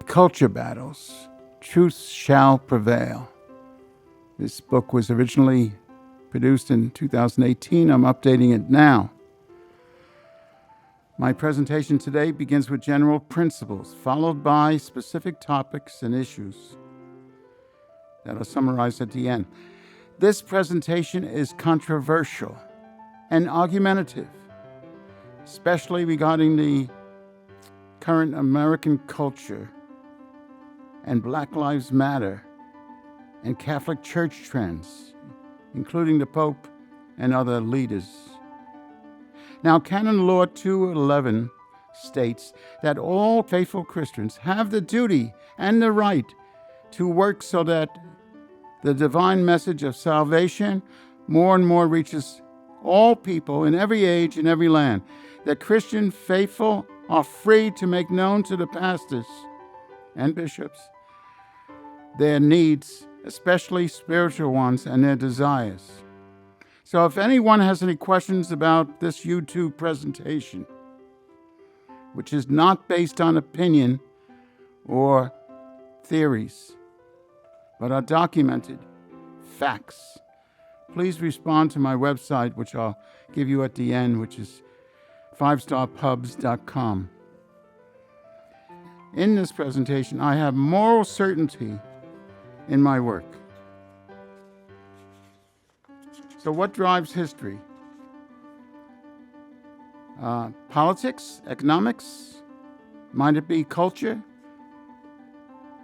Culture Battles, Truth Shall Prevail. This book was originally produced in 2018. I'm updating it now. My presentation today begins with general principles, followed by specific topics and issues that are summarized at the end. This presentation is controversial and argumentative, especially regarding the current American culture and Black Lives Matter and Catholic Church trends, including the Pope and other leaders. Now, Canon Law 211 states that all faithful Christians have the duty and the right to work so that the divine message of salvation more and more reaches all people in every age and every land. The Christian faithful are free to make known to the pastors and bishops their needs, especially spiritual ones, and their desires. So if anyone has any questions about this YouTube presentation, which is not based on opinion or theories, but are documented facts, please respond to my website, which I'll give you at the end, which is 5starpubs.com. In this presentation, I have moral certainty in my work. So what drives history? Politics, economics, might it be culture?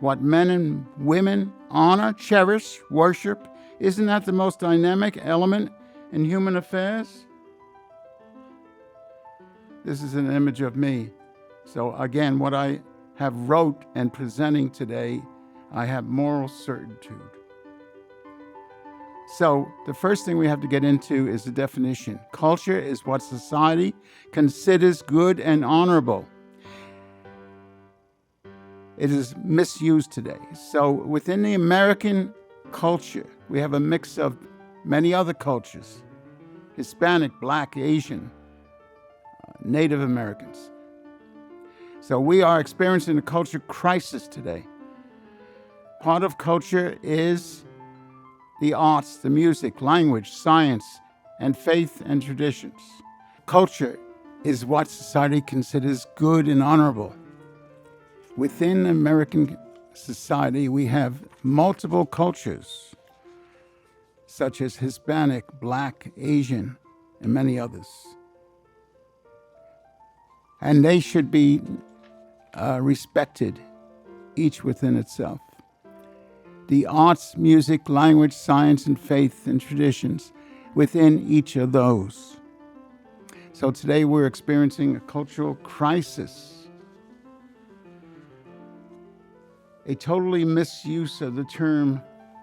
What men and women honor, cherish, worship? Isn't that the most dynamic element in human affairs? This is an image of me. So again, what I have wrote and presenting today, I have moral certitude. So the first thing we have to get into is the definition. Culture is what society considers good and honorable. It is misused today. So within the American culture, we have a mix of many other cultures: Hispanic, Black, Asian, Native Americans. So we are experiencing a culture crisis today. Part of culture is the arts, the music, language, science, and faith and traditions. Culture is what society considers good and honorable. Within American society, we have multiple cultures, such as Hispanic, Black, Asian, and many others. And they should be respected, each within itself. The arts, music, language, science, and faith and traditions within each of those. So today we're experiencing a cultural crisis, a totally misuse of the term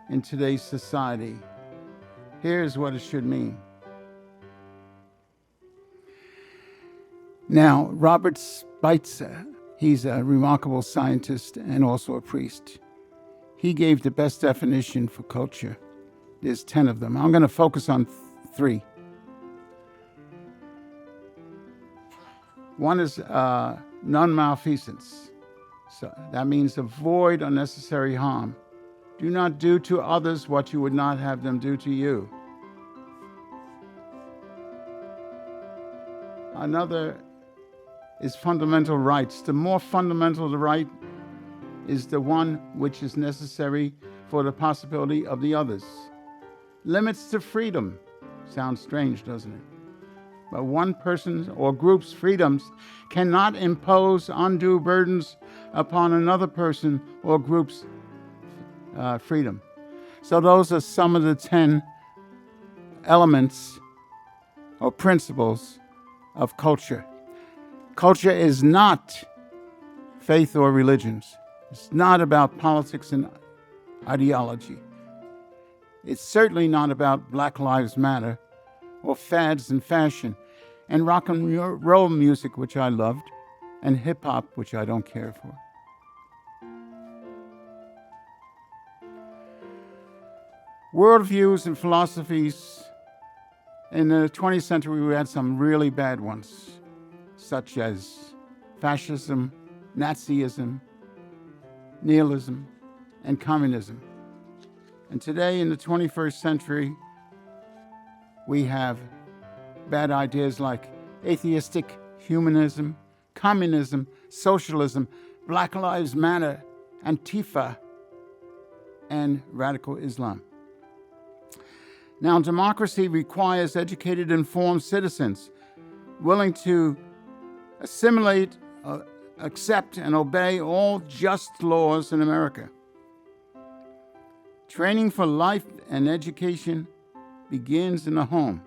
in today's society. Here's what it should mean. Now, Robert Spitzer, he's a remarkable scientist and also a priest. He gave the best definition for culture. There's 10 of them. I'm going to focus on 3. One is non-malfeasance. So that means avoid unnecessary harm. Do not do to others what you would not have them do to you. Another is fundamental rights. The more fundamental the right is the one which is necessary for the possibility of the others. Limits to freedom. Sounds strange, doesn't it? But one person's or group's freedoms cannot impose undue burdens upon another person or group's freedom. So those are some of the 10 elements or principles of culture. Culture is not faith or religions. It's not about politics and ideology. It's certainly not about Black Lives Matter or fads and fashion and rock and roll music, which I loved, and hip hop, which I don't care for. Worldviews and philosophies. In the 20th century, we had some really bad ones, such as fascism, Nazism, nihilism, and communism. And today, in the 21st century, we have bad ideas like atheistic humanism, communism, socialism, Black Lives Matter, Antifa, and radical Islam. Now, democracy requires educated, informed citizens willing to assimilate, accept, and obey all just laws in America. Training for life and education begins in the home.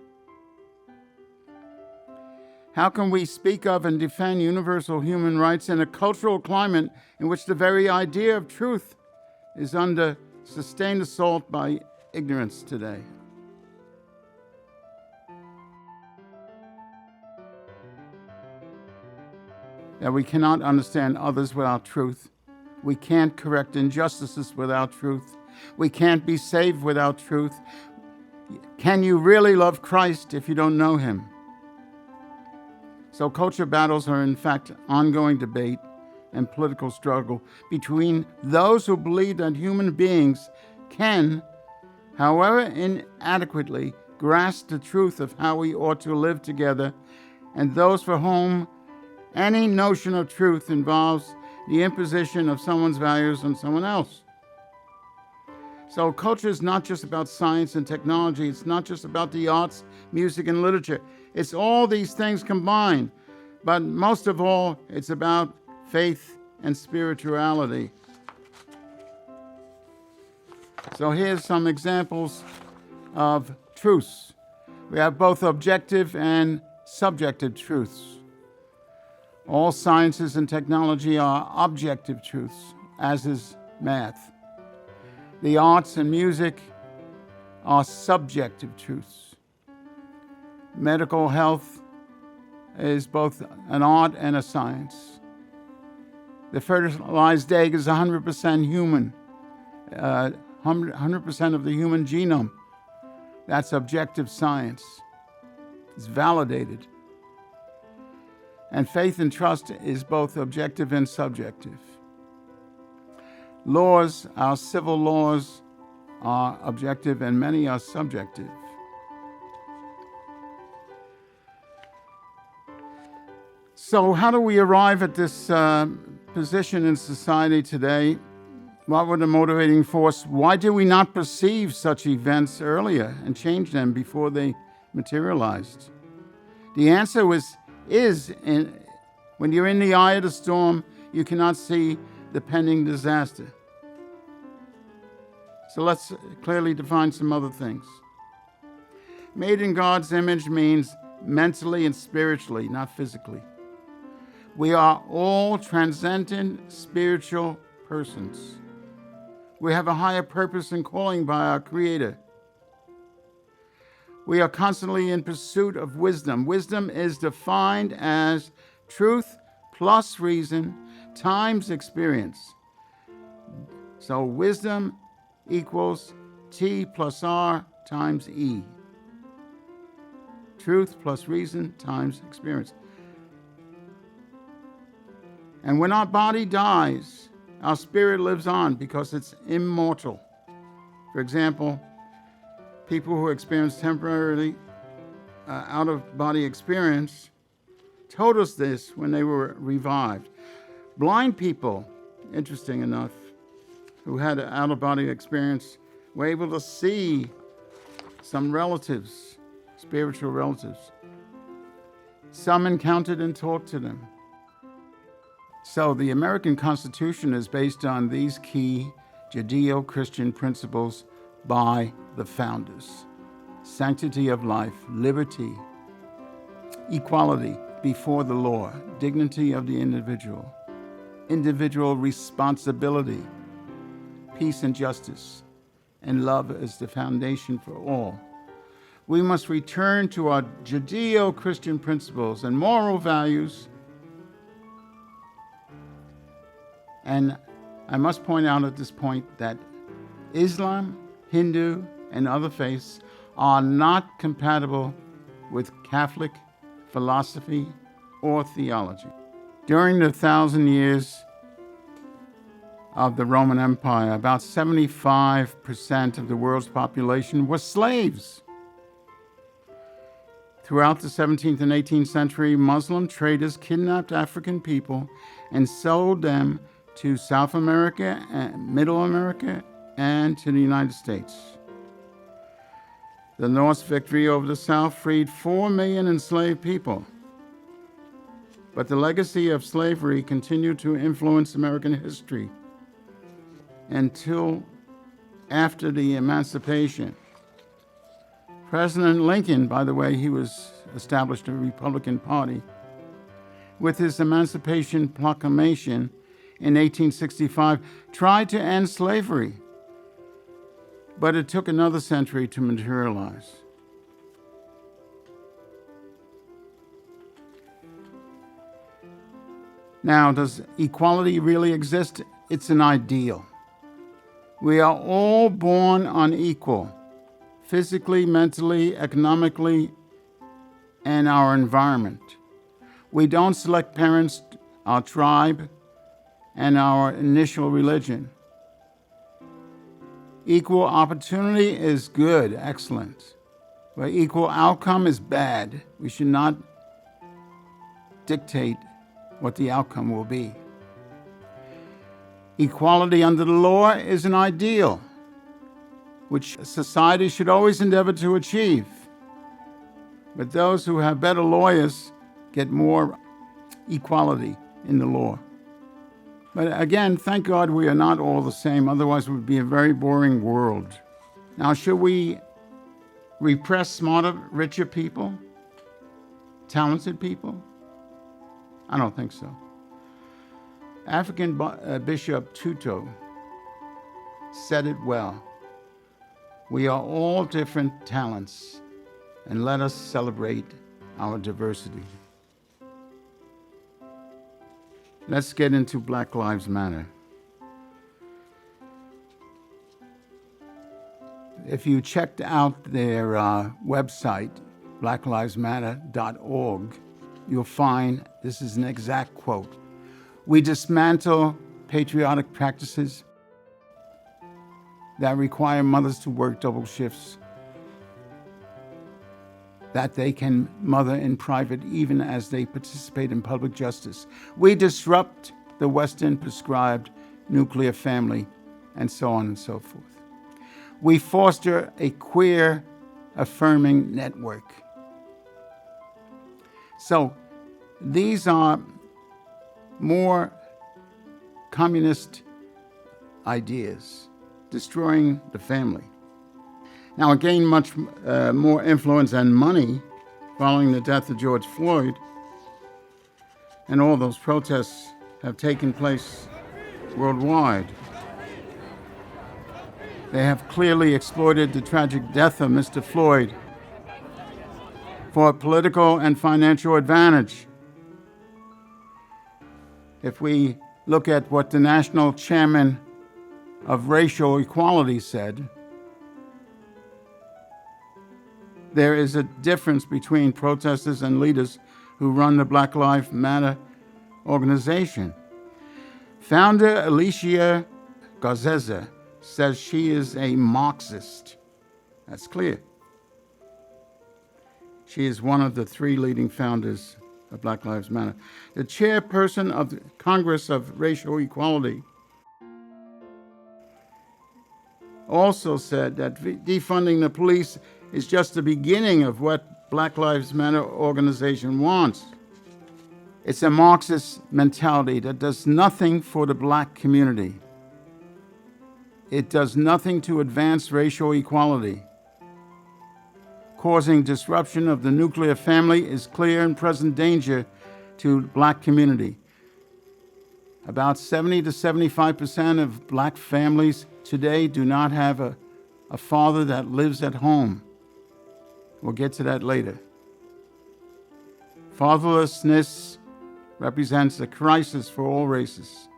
How can we speak of and defend universal human rights in a cultural climate in which the very idea of truth is under sustained assault by ignorance today? That we cannot understand others without truth. We can't correct injustices without truth. We can't be saved without truth. Can you really love Christ if you don't know him? So culture battles are in fact ongoing debate and political struggle between those who believe that human beings can, however inadequately, grasp the truth of how we ought to live together, and those for whom any notion of truth involves the imposition of someone's values on someone else. So culture is not just about science and technology. It's not just about the arts, music, and literature. It's all these things combined. But most of all, it's about faith and spirituality. So here's some examples of truths. We have both objective and subjective truths. All sciences and technology are objective truths, as is math. The arts and music are subjective truths. Medical health is both an art and a science. The fertilized egg is 100% human, 100% of the human genome. That's objective science. It's validated. And faith and trust is both objective and subjective. Laws, our civil laws, are objective and many are subjective. So how do we arrive at this position in society today? What were the motivating force? Why do we not perceive such events earlier and change them before they materialized? The answer is when you're in the eye of the storm, you cannot see the pending disaster. So let's clearly define some other things. Made in God's image means mentally and spiritually, not physically. We are all transcendent spiritual persons. We have a higher purpose and calling by our Creator. We are constantly in pursuit of wisdom. Wisdom is defined as truth plus reason times experience. So wisdom equals T plus R times E. Truth plus reason times experience. And when our body dies, our spirit lives on because it's immortal. For example, people who experience temporarily out-of-body experience told us this when they were revived. Blind people, interesting enough, who had an out-of-body experience were able to see some relatives, spiritual relatives. Some encountered and talked to them. So the American Constitution is based on these key Judeo-Christian principles by the founders: sanctity of life, liberty, equality before the law, dignity of the individual, individual responsibility, peace and justice, and love as the foundation for all. We must return to our Judeo-Christian principles and moral values. And I must point out at this point that Islam, Hindu, and other faiths are not compatible with Catholic philosophy or theology. During the 1,000 years of the Roman Empire. About 75% of the world's population was slaves. Throughout the 17th and 18th century, Muslim traders kidnapped African people and sold them to South America, Middle America, and to the United States. The North's victory over the South freed 4 million enslaved people. But the legacy of slavery continued to influence American history until after the emancipation. President Lincoln, by the way, he established a Republican Party. With his Emancipation Proclamation in 1865, tried to end slavery, but it took another century to materialize. Now, does equality really exist? It's an ideal. We are all born unequal, physically, mentally, economically, and our environment. We don't select parents, our tribe, and our initial religion. Equal opportunity is good, excellent, but equal outcome is bad. We should not dictate what the outcome will be. Equality under the law is an ideal, which society should always endeavor to achieve. But those who have better lawyers get more equality in the law. But again, thank God we are not all the same, otherwise it would be a very boring world. Now, should we repress smarter, richer people? Talented people? I don't think so. African Bishop Tutu said it well. We are all different talents, and let us celebrate our diversity. Let's get into Black Lives Matter. If you checked out their website, blacklivesmatter.org, you'll find this is an exact quote. We dismantle patriotic practices that require mothers to work double shifts, that they can mother in private even as they participate in public justice. We disrupt the Western prescribed nuclear family, and so on and so forth. We foster a queer affirming network. So these are more communist ideas, destroying the family. Now, it gained much more influence and money following the death of George Floyd, and all those protests have taken place worldwide. They have clearly exploited the tragic death of Mr. Floyd for political and financial advantage. If we look at what the national chairman of racial equality said, there is a difference between protesters and leaders who run the Black Lives Matter organization. Founder Alicia Garza says she is a Marxist. That's clear. She is one of the 3 leading founders of Black Lives Matter. The chairperson of the Congress of Racial Equality also said that defunding the police is just the beginning of what Black Lives Matter organization wants. It's a Marxist mentality that does nothing for the black community. It does nothing to advance racial equality. Causing disruption of the nuclear family is clear and present danger to the black community. About 70 to 75% of black families today do not have a father that lives at home. We'll get to that later. Fatherlessness represents a crisis for all races.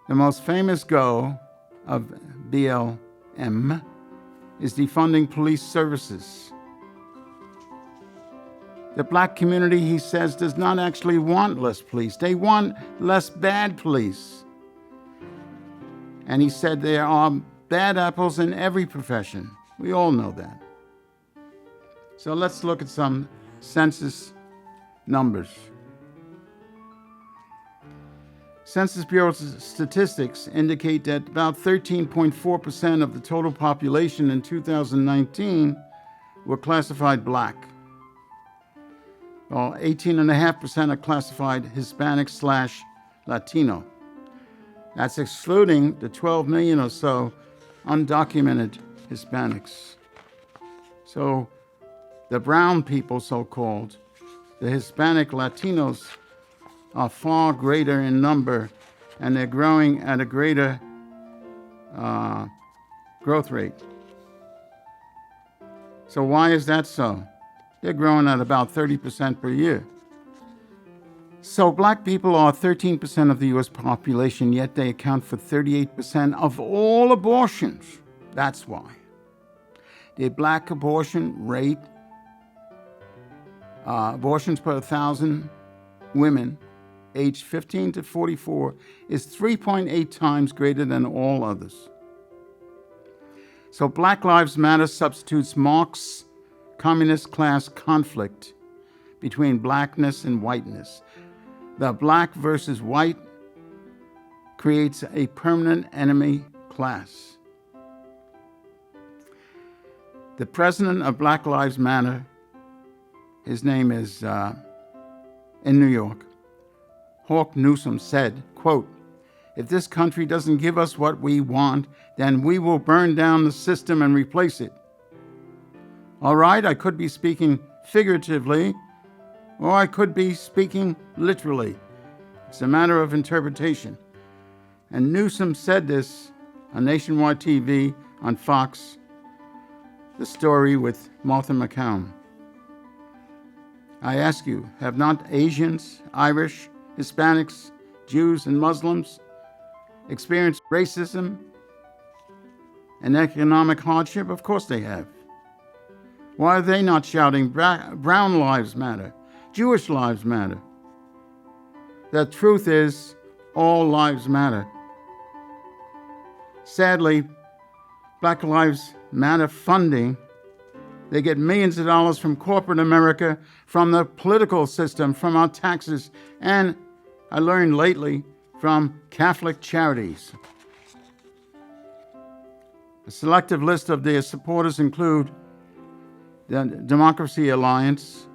The most famous goal of BLM is defunding police services. The black community, he says, does not actually want less police. They want less bad police. And he said there are bad apples in every profession. We all know that. So let's look at some census numbers. Census Bureau statistics indicate that about 13.4% of the total population in 2019 were classified black, while 18.5% are classified Hispanic/Latino. That's excluding the 12 million or so undocumented Hispanics. So the brown people, so-called, the Hispanic Latinos, are far greater in number, and they're growing at a greater growth rate. So why is that so? They're growing at about 30% per year. So black people are 13% of the U.S. population, yet they account for 38% of all abortions. That's why. The black abortion rate, abortions per 1,000 women aged 15 to 44, is 3.8 times greater than all others. So Black Lives Matter substitutes Marx's communist class conflict between blackness and whiteness. The black versus white creates a permanent enemy class. The president of Black Lives Matter, his name is in New York, Hawk Newsom, said, quote, "If this country doesn't give us what we want, then we will burn down the system and replace it." All right, I could be speaking figuratively, or I could be speaking literally. It's a matter of interpretation. And Newsom said this on nationwide TV on Fox, The Story with Martha McCown. I ask you, have not Asians, Irish, Hispanics, Jews, and Muslims experienced racism and economic hardship? Of course they have. Why are they not shouting, brown lives matter, Jewish lives matter? The truth is, all lives matter. Sadly, Black Lives Matter funding, they get millions of dollars from corporate America, from the political system, from our taxes, and I learned lately from Catholic charities. A selective list of their supporters include the Democracy Alliance,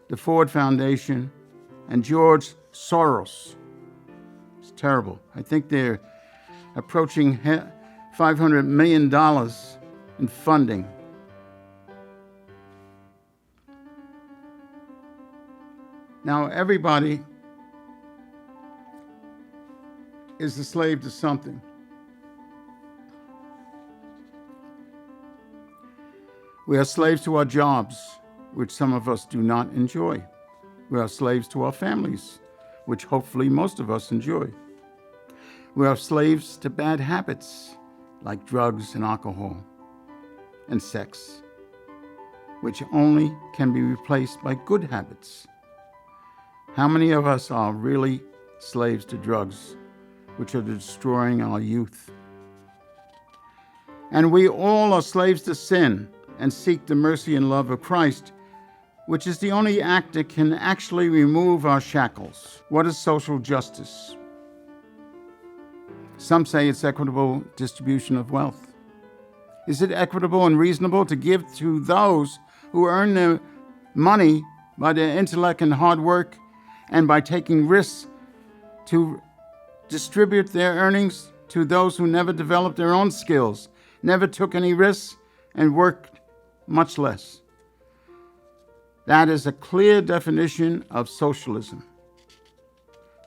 the Ford Foundation, and George Soros. It's terrible. I think they're approaching $500 million in funding. Now, everybody is a slave to something. We are slaves to our jobs, which some of us do not enjoy. We are slaves to our families, which hopefully most of us enjoy. We are slaves to bad habits, like drugs and alcohol and sex, which only can be replaced by good habits. How many of us are really slaves to drugs, which are destroying our youth? And we all are slaves to sin and seek the mercy and love of Christ, which is the only act that can actually remove our shackles. What is social justice? Some say it's equitable distribution of wealth. Is it equitable and reasonable to give to those who earn their money by their intellect and hard work, and by taking risks to distribute their earnings to those who never developed their own skills, never took any risks, and worked much less? That is a clear definition of socialism.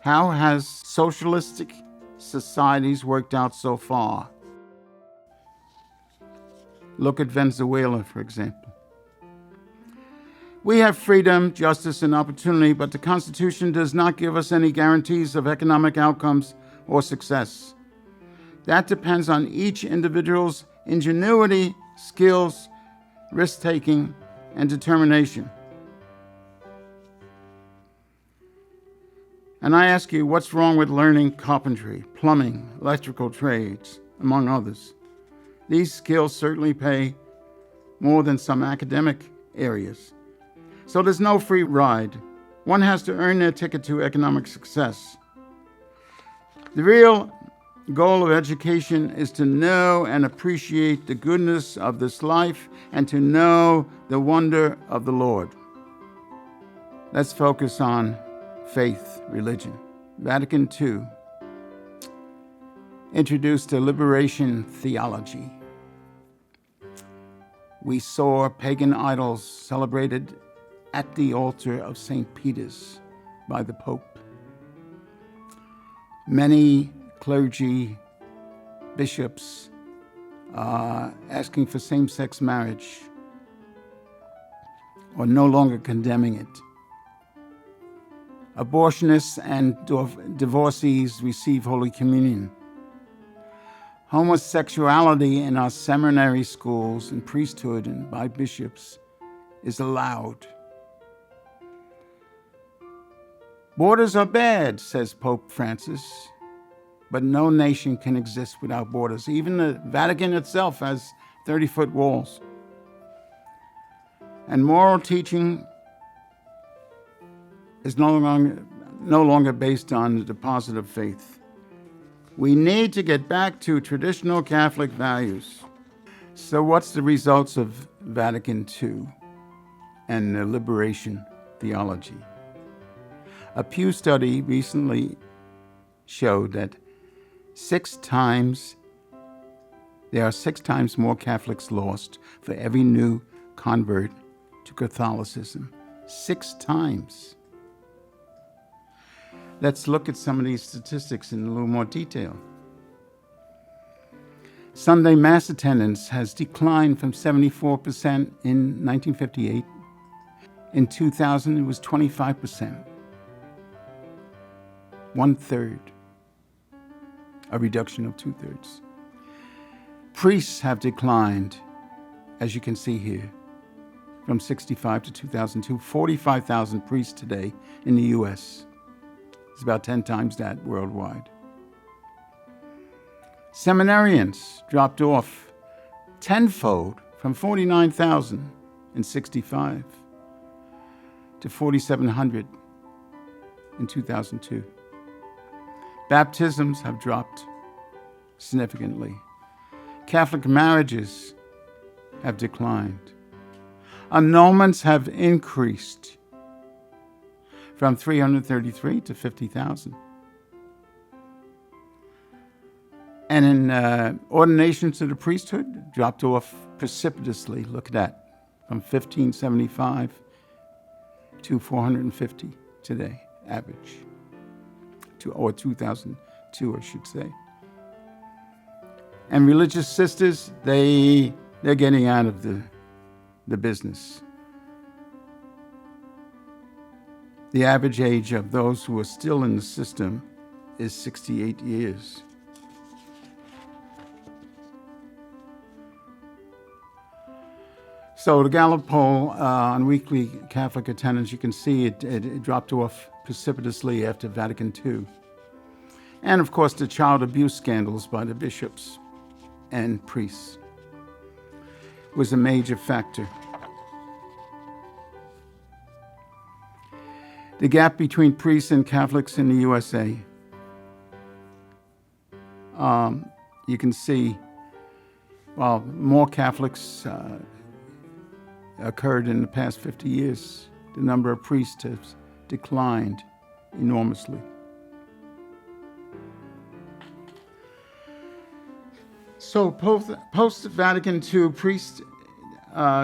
How has socialistic societies worked out so far? Look at Venezuela, for example. We have freedom, justice, and opportunity, but the Constitution does not give us any guarantees of economic outcomes or success. That depends on each individual's ingenuity, skills, risk-taking, and determination. And I ask you, what's wrong with learning carpentry, plumbing, electrical trades, among others? These skills certainly pay more than some academic areas. So there's no free ride. One has to earn their ticket to economic success. The real goal of education is to know and appreciate the goodness of this life and to know the wonder of the Lord. Let's focus on faith, religion. Vatican II introduced a liberation theology. We saw pagan idols celebrated at the altar of St. Peter's by the Pope. Many clergy, bishops, asking for same-sex marriage or no longer condemning it. Abortionists and divorcees receive Holy Communion. Homosexuality in our seminary schools and priesthood and by bishops is allowed. Borders are bad, says Pope Francis, but no nation can exist without borders. Even the Vatican itself has 30-foot walls. And moral teaching is no longer based on the deposit of faith. We need to get back to traditional Catholic values. So what's the results of Vatican II and the liberation theology? A Pew study recently showed that there are 6 times more Catholics lost for every new convert to Catholicism. 6 times. Let's look at some of these statistics in a little more detail. Sunday Mass attendance has declined from 74% in 1958. In 2000, it was 25%. 1/3. A reduction of 2/3. Priests have declined, as you can see here, from 65 to 2002. 45,000 priests today in the U.S. It's about 10 times that worldwide. Seminarians dropped off tenfold from 49,000 in 65 to 4,700 in 2002. Baptisms have dropped significantly. Catholic marriages have declined. Annulments have increased from 333 to 50,000. And in ordinations to the priesthood, dropped off precipitously. Look at that, from 1,575 to 450 today, average. Or 2002, I should say. And religious sisters, they're getting out of the business. The average age of those who are still in the system is 68 years. So the Gallup poll on weekly Catholic attendance, you can see it dropped off precipitously after Vatican II. And of course, the child abuse scandals by the bishops and priests was a major factor. The gap between priests and Catholics in the USA. You can see, while more Catholics occurred in the past 50 years, the number of priests has declined enormously. So post-Vatican II, priests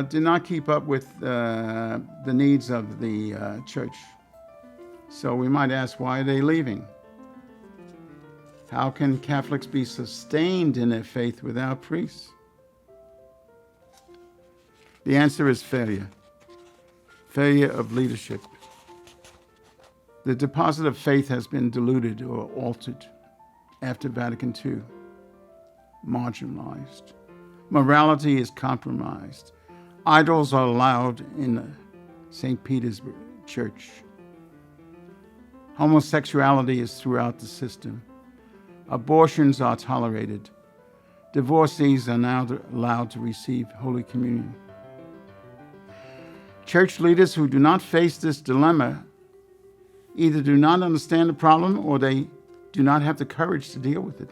did not keep up with the needs of the church. So we might ask, why are they leaving? How can Catholics be sustained in their faith without priests? The answer is failure. Failure of leadership. The deposit of faith has been diluted or altered after Vatican II. Marginalized. Morality is compromised. Idols are allowed in the St. Peter's Church. Homosexuality is throughout the system. Abortions are tolerated. Divorcees are now allowed to receive Holy Communion. Church leaders who do not face this dilemma either do not understand the problem or they do not have the courage to deal with it.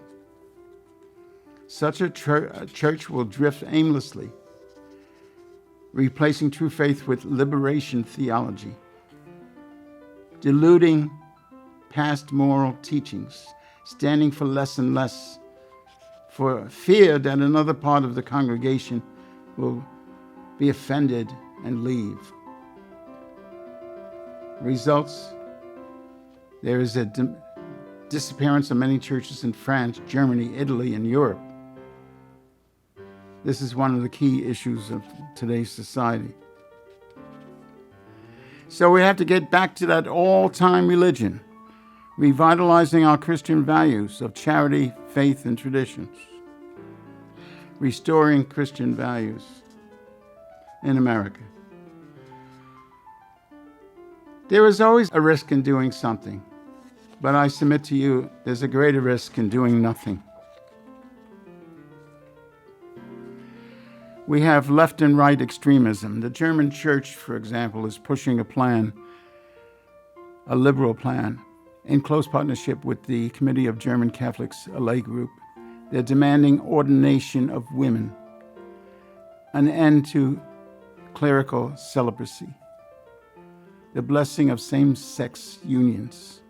Such a church will drift aimlessly, replacing true faith with liberation theology, diluting past moral teachings, standing for less and less, for fear that another part of the congregation will be offended and leave. Results: there is a disappearance of many churches in France, Germany, Italy, and Europe. This is one of the key issues of today's society. So we have to get back to that all-time religion, revitalizing our Christian values of charity, faith, and traditions, restoring Christian values in America. There is always a risk in doing something, but I submit to you, there's a greater risk in doing nothing. We have left and right extremism. The German church, for example, is pushing a liberal plan, in close partnership with the Committee of German Catholics, a lay group. They're demanding ordination of women, an end to clerical celibacy, the blessing of same-sex unions,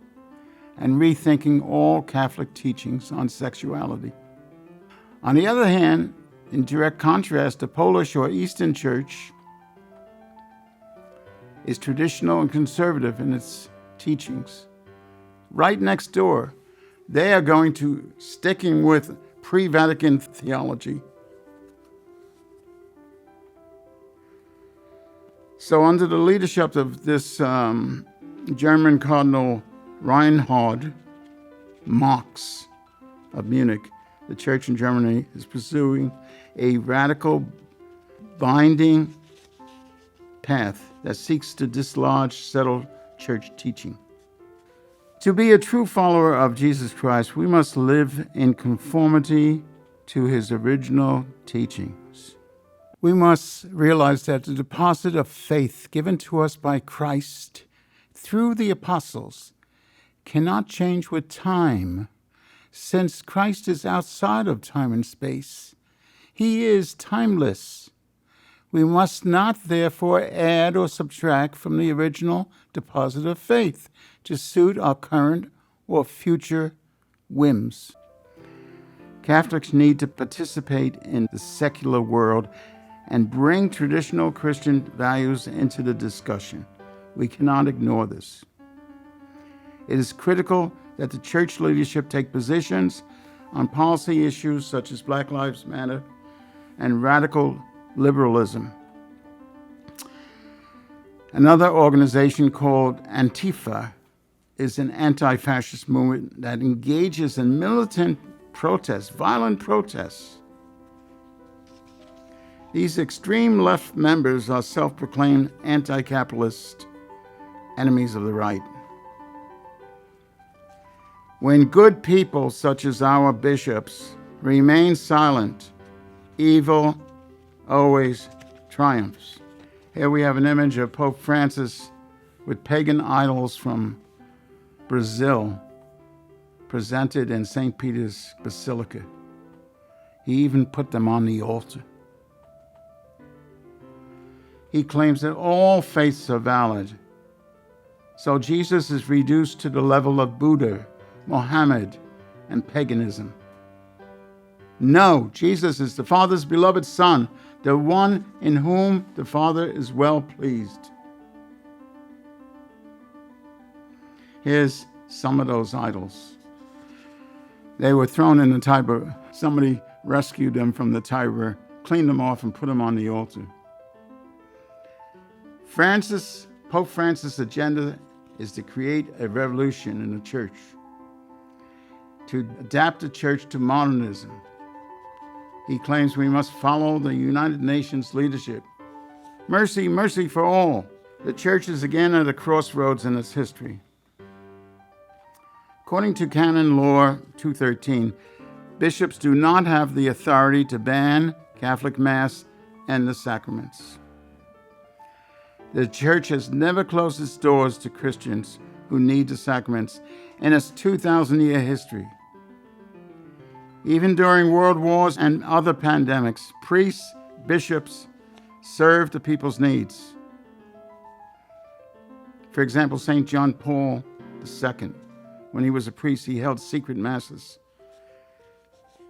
and rethinking all Catholic teachings on sexuality. On the other hand, in direct contrast, the Polish or Eastern Church is traditional and conservative in its teachings. Right next door, they are going to sticking with pre-Vatican theology. So under the leadership of this German Cardinal Reinhard Marx of Munich, the church in Germany is pursuing a radical, binding path that seeks to dislodge settled church teaching. To be a true follower of Jesus Christ, we must live in conformity to his original teachings. We must realize that the deposit of faith given to us by Christ through the apostles cannot change with time, since Christ is outside of time and space. He is timeless. We must not, therefore, add or subtract from the original deposit of faith to suit our current or future whims. Catholics need to participate in the secular world and bring traditional Christian values into the discussion. We cannot ignore this. It is critical that the church leadership take positions on policy issues such as Black Lives Matter and radical liberalism. Another organization called Antifa is an anti-fascist movement that engages in militant protests, violent protests. These extreme left members are self-proclaimed anti-capitalist enemies of the right. When good people, such as our bishops, remain silent, evil always triumphs. Here we have an image of Pope Francis with pagan idols from Brazil presented in St. Peter's Basilica. He even put them on the altar. He claims that all faiths are valid. So Jesus is reduced to the level of Buddha, Mohammed, and paganism. No, Jesus is the Father's beloved Son, the one in whom the Father is well pleased. Here's some of those idols. They were thrown in the Tiber. Somebody rescued them from the Tiber, cleaned them off, and put them on the altar. Pope Francis' agenda is to create a revolution in the church, to adapt the church to modernism. He claims we must follow the United Nations leadership. Mercy, mercy for all. The church is again at a crossroads in its history. According to Canon Law 213, bishops do not have the authority to ban Catholic Mass and the sacraments. The Church has never closed its doors to Christians who need the sacraments in its 2,000-year history. Even during world wars and other pandemics, priests, bishops served the people's needs. For example, St. John Paul II, when he was a priest, he held secret masses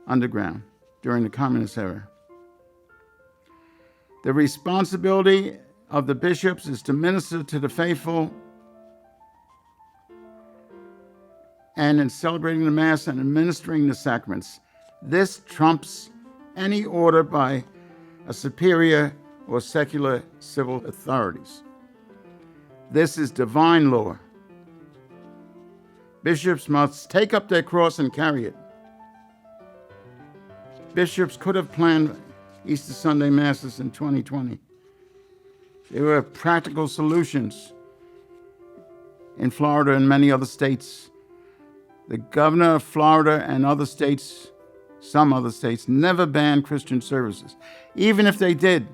underground during the communist era. The responsibility of the bishops is to minister to the faithful and in celebrating the Mass and administering the sacraments. This trumps any order by a superior or secular civil authorities. This is divine law. Bishops must take up their cross and carry it. Bishops could have planned Easter Sunday Masses in 2020. There were practical solutions in Florida and many other states. The governor of Florida and other states, some other states, never banned Christian services. Even if they did,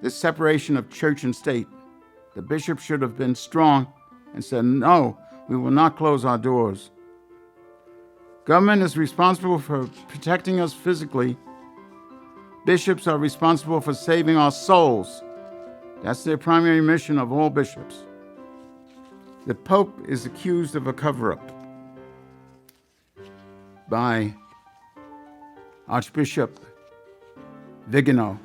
the separation of church and state, the bishop should have been strong and said, no, we will not close our doors. Government is responsible for protecting us physically. Bishops are responsible for saving our souls. That's their primary mission of all bishops. The Pope is accused of a cover-up by Archbishop Vigano.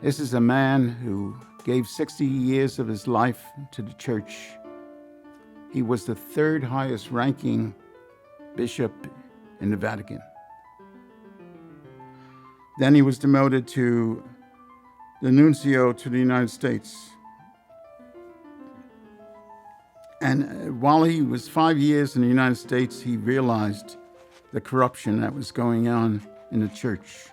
This is a man who gave 60 years of his life to the church. He was the third highest ranking bishop in the Vatican. Then he was demoted to the nuncio to the United States. And while he was 5 years in the United States, he realized the corruption that was going on in the church.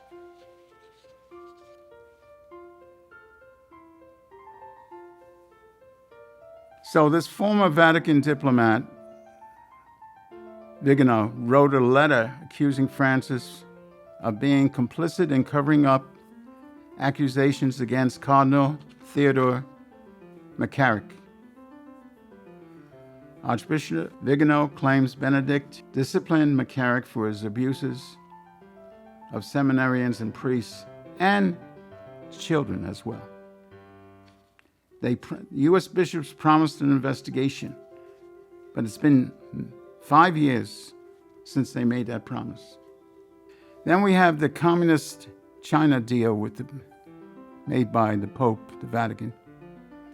So this former Vatican diplomat, Vigano, wrote a letter accusing Francis of being complicit in covering up accusations against Cardinal Theodore McCarrick. Archbishop Vigano claims Benedict disciplined McCarrick for his abuses of seminarians and priests and children as well. U.S. bishops promised an investigation, but it's been 5 years since they made that promise. Then we have the communist China deal made by the Pope, the Vatican,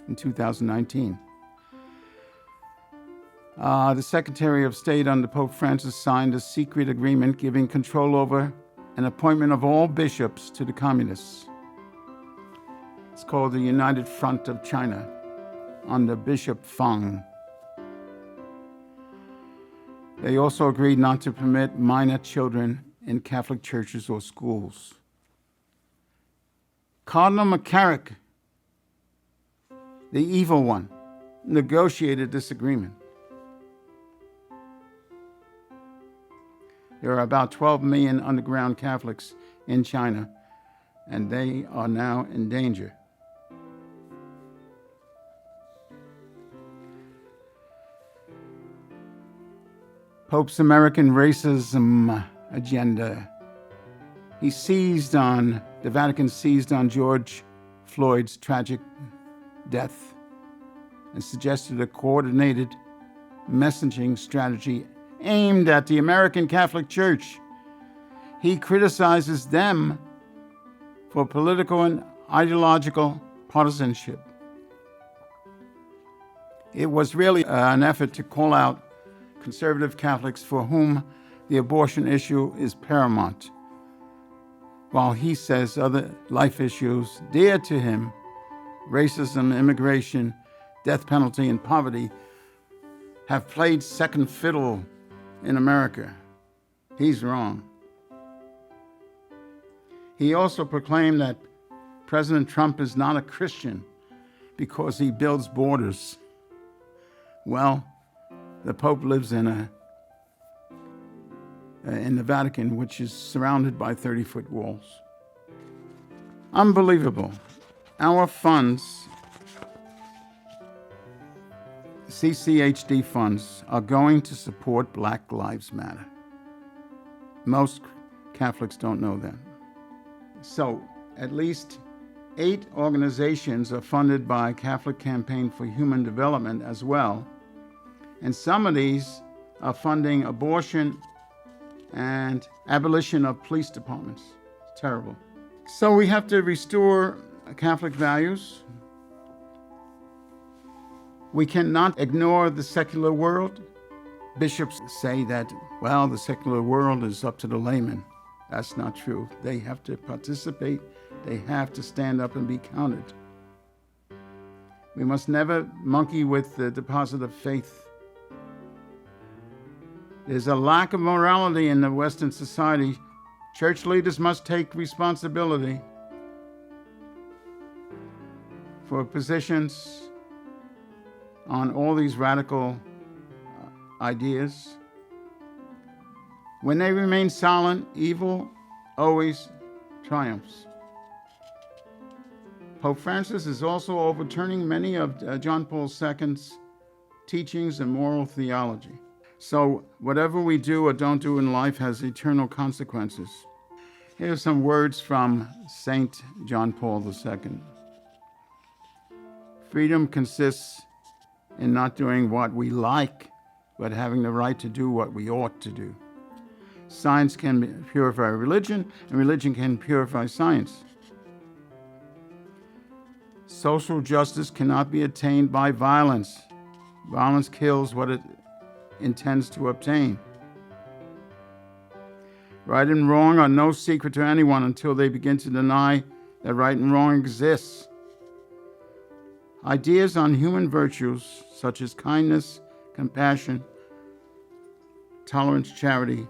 in 2019. The Secretary of State under Pope Francis signed a secret agreement giving control over an appointment of all bishops to the communists. It's called the United Front of China under Bishop Fang. They also agreed not to permit minor children in Catholic churches or schools. Cardinal McCarrick, the evil one, negotiated this agreement. There are about 12 million underground Catholics in China, and they are now in danger. Pope's American racism agenda. The Vatican seized on George Floyd's tragic death and suggested a coordinated messaging strategy aimed at the American Catholic Church. He criticizes them for political and ideological partisanship. It was really an effort to call out conservative Catholics for whom the abortion issue is paramount, while he says other life issues dear to him, racism, immigration, death penalty, and poverty, have played second fiddle in America. He's wrong. He also proclaimed that President Trump is not a Christian because he builds borders. Well, The Pope lives in the Vatican, which is surrounded by 30-foot walls. Unbelievable. Our funds, CCHD funds, are going to support Black Lives Matter. Most Catholics don't know that. So, at least 8 organizations are funded by Catholic Campaign for Human Development as well. And some of these are funding abortion and abolition of police departments. It's terrible. So we have to restore Catholic values. We cannot ignore the secular world. Bishops say that, well, the secular world is up to the layman. That's not true. They have to participate. They have to stand up and be counted. We must never monkey with the deposit of faith. There's a lack of morality in the Western society. Church leaders must take responsibility for positions on all these radical ideas. When they remain silent, evil always triumphs. Pope Francis is also overturning many of John Paul II's teachings and moral theology. So whatever we do or don't do in life has eternal consequences. Here are some words from Saint John Paul II. Freedom consists in not doing what we like, but having the right to do what we ought to do. Science can purify religion, and religion can purify science. Social justice cannot be attained by violence. Violence kills what it intends to obtain. Right and wrong are no secret to anyone until they begin to deny that right and wrong exists. Ideas on human virtues such as kindness, compassion, tolerance, charity,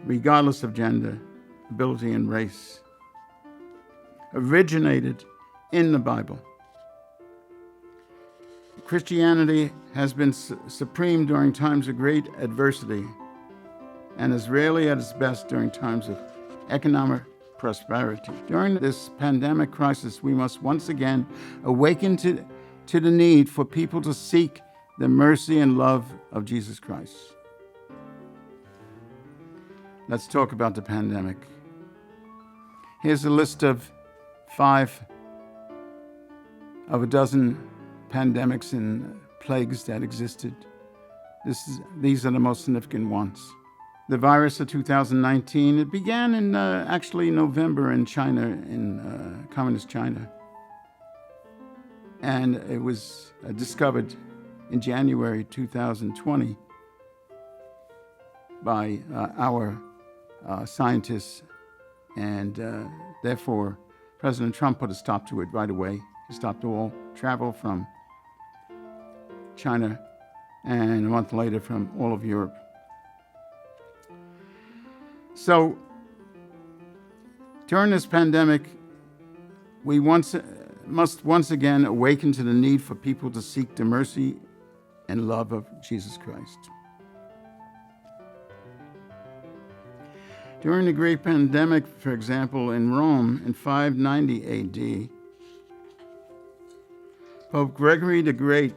regardless of gender, ability, and race, originated in the Bible. Christianity has been supreme during times of great adversity and is rarely at its best during times of economic prosperity. During this pandemic crisis, we must once again awaken to the need for people to seek the mercy and love of Jesus Christ. Let's talk about the pandemic. Here's a list of 5 of a dozen pandemics and plagues that existed. These are the most significant ones. The virus of 2019, it began in actually November in China, in communist China. And it was discovered in January 2020 by our scientists. And therefore, President Trump put a stop to it right away. He stopped all travel from China and a month later from all of Europe. So, during this pandemic, we must once again awaken to the need for people to seek the mercy and love of Jesus Christ. During the Great Pandemic, for example, in Rome in 590 AD, Pope Gregory the Great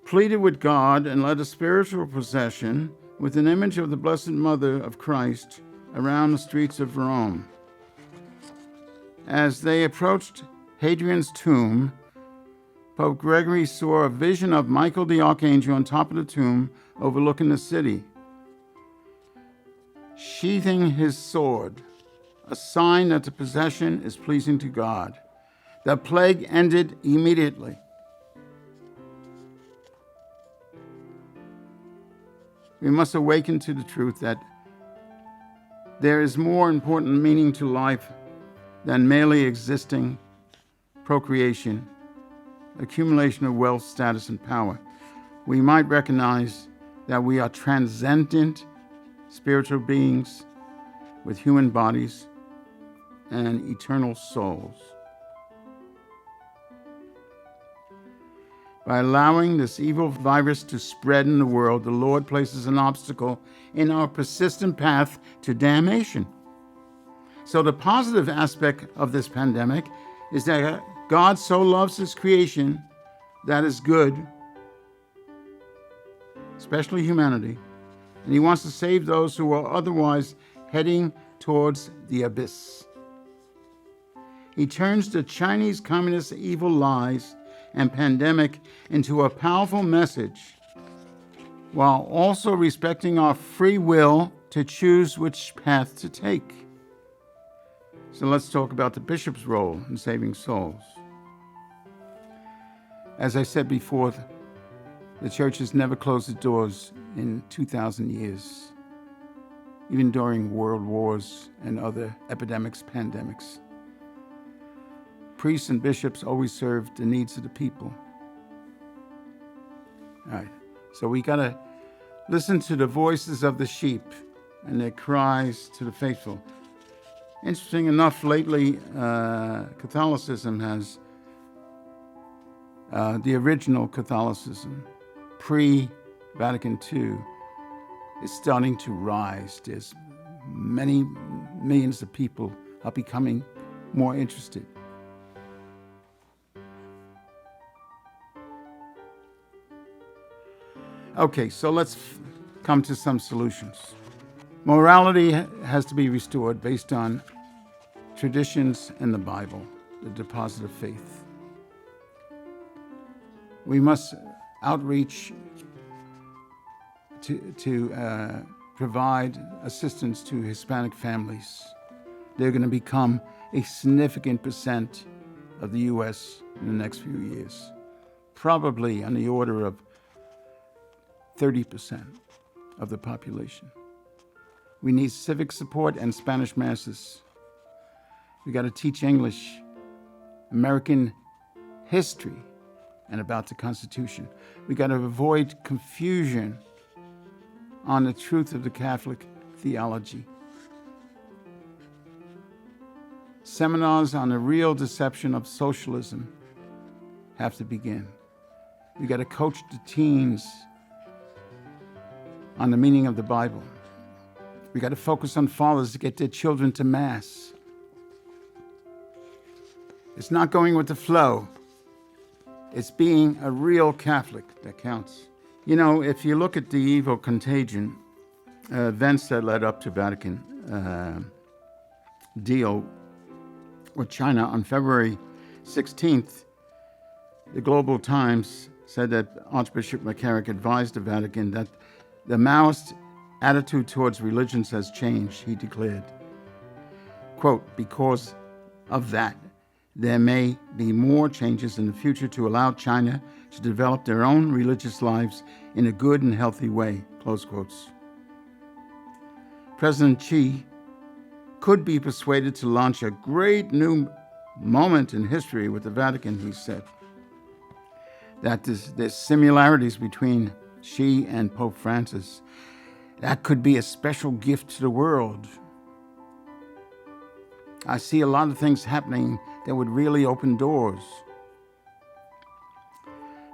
pleaded with God and led a spiritual procession with an image of the Blessed Mother of Christ around the streets of Rome. As they approached Hadrian's tomb, Pope Gregory saw a vision of Michael the Archangel on top of the tomb overlooking the city, sheathing his sword, a sign that the possession is pleasing to God. The plague ended immediately. We must awaken to the truth that there is more important meaning to life than merely existing, procreation, accumulation of wealth, status, and power. We might recognize that we are transcendent spiritual beings with human bodies and eternal souls. By allowing this evil virus to spread in the world, the Lord places an obstacle in our persistent path to damnation. So the positive aspect of this pandemic is that God so loves his creation that is good, especially humanity, and he wants to save those who are otherwise heading towards the abyss. He turns the Chinese Communist evil lies and pandemic into a powerful message, while also respecting our free will to choose which path to take. So let's talk about the bishop's role in saving souls. As I said before, the church has never closed its doors in 2,000 years, even during world wars and other epidemics, pandemics. Priests and bishops always served the needs of the people. All right, so we got to listen to the voices of the sheep and their cries to the faithful. Interesting enough, lately, Catholicism has, the original Catholicism, pre-Vatican II, is starting to rise. There's many millions of people are becoming more interested. Okay, so let's come to some solutions. Morality has to be restored based on traditions and the Bible, the deposit of faith. We must outreach to provide assistance to Hispanic families. They're going to become a significant percent of the U.S. in the next few years, probably on the order of 30% of the population. We need civic support and Spanish masses. We got to teach English, American history, and about the Constitution. We got to avoid confusion on the truth of the Catholic theology. Seminars on the real deception of socialism have to begin. We got to coach the teens on the meaning of the Bible. We got to focus on fathers to get their children to Mass. It's not going with the flow. It's being a real Catholic that counts. You know, if you look at the evil contagion, events that led up to Vatican deal with China on February 16th, the Global Times said that Archbishop McCarrick advised the Vatican that the Maoist attitude towards religions has changed, he declared. Quote, because of that, there may be more changes in the future to allow China to develop their own religious lives in a good and healthy way, close quotes. President Xi could be persuaded to launch a great new moment in history with the Vatican, he said. That there's similarities between Xi and Pope Francis. That could be a special gift to the world. I see a lot of things happening that would really open doors.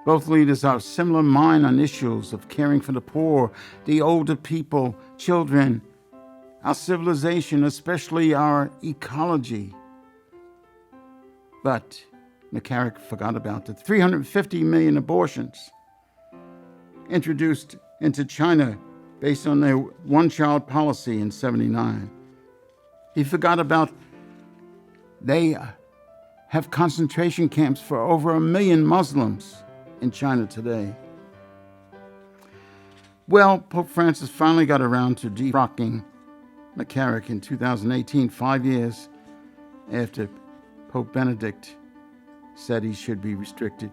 Both leaders are of similar mind on issues of caring for the poor, the older people, children, our civilization, especially our ecology. But McCarrick forgot about the 350 million abortions introduced into China based on their one-child policy in 1979. He forgot about they have concentration camps for over 1 million Muslims in China today. Well, Pope Francis finally got around to defrocking McCarrick in 2018, 5 years after Pope Benedict said he should be restricted.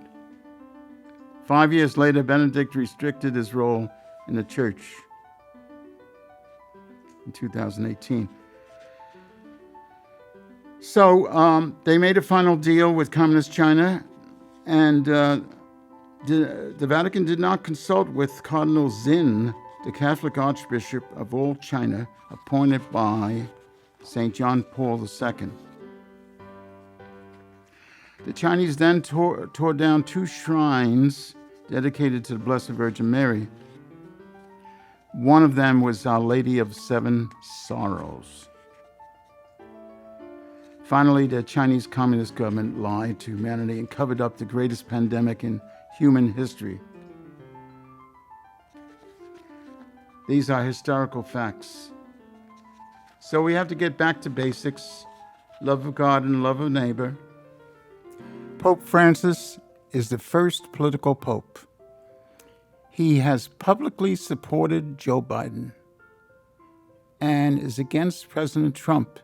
5 years later, Benedict restricted his role in the church in 2018. So they made a final deal with Communist China, and the Vatican did not consult with Cardinal Zinn, the Catholic Archbishop of all China, appointed by St. John Paul II. The Chinese then tore down 2 shrines dedicated to the Blessed Virgin Mary. One of them was Our Lady of Seven Sorrows. Finally, the Chinese Communist government lied to humanity and covered up the greatest pandemic in human history. These are historical facts. So we have to get back to basics: love of God and love of neighbor. Pope Francis is the first political pope. He has publicly supported Joe Biden and is against President Trump.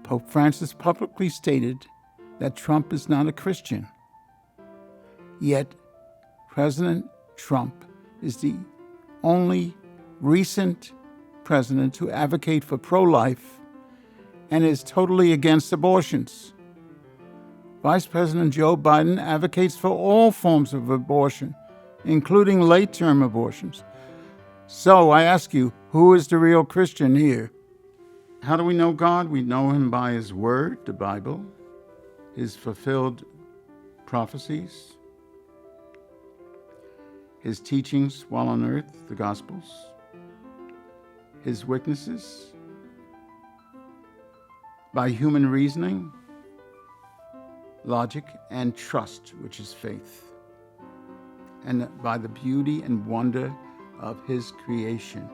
Pope Francis publicly stated that Trump is not a Christian. Yet, President Trump is the only recent president to advocate for pro-life and is totally against abortions. Vice President Joe Biden advocates for all forms of abortion, including late-term abortions. So I ask you, who is the real Christian here? How do we know God? We know him by his word, the Bible, his fulfilled prophecies, his teachings while on earth, the Gospels, his witnesses, by human reasoning, logic, and trust, which is faith, and by the beauty and wonder of his creation.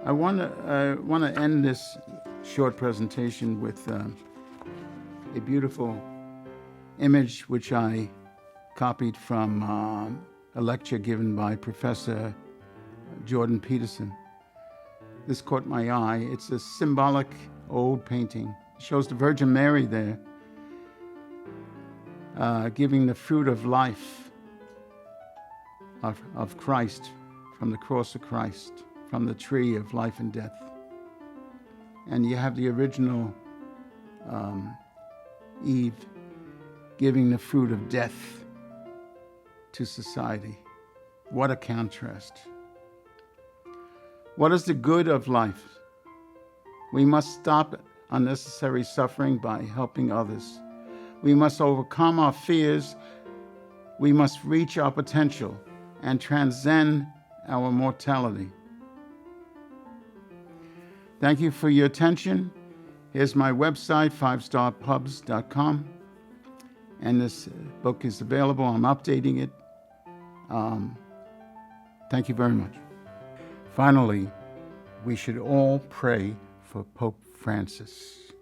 I want to end this short presentation with a beautiful image which I copied from a lecture given by Professor Jordan Peterson. This caught my eye. It's a symbolic old painting. It shows the Virgin Mary there giving the fruit of life of Christ from the cross of Christ, from the tree of life and death. And you have the original Eve giving the fruit of death to society. What a contrast. What is the good of life? We must stop unnecessary suffering by helping others. We must overcome our fears. We must reach our potential and transcend our mortality. Thank you for your attention. Here's my website, 5starpubs.com. And this book is available. I'm updating it. Thank you very much. Finally, we should all pray for Pope Francis,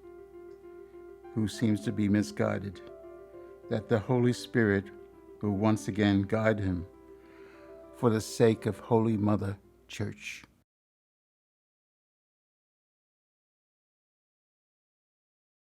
who seems to be misguided, that the Holy Spirit will once again guide him for the sake of Holy Mother Church.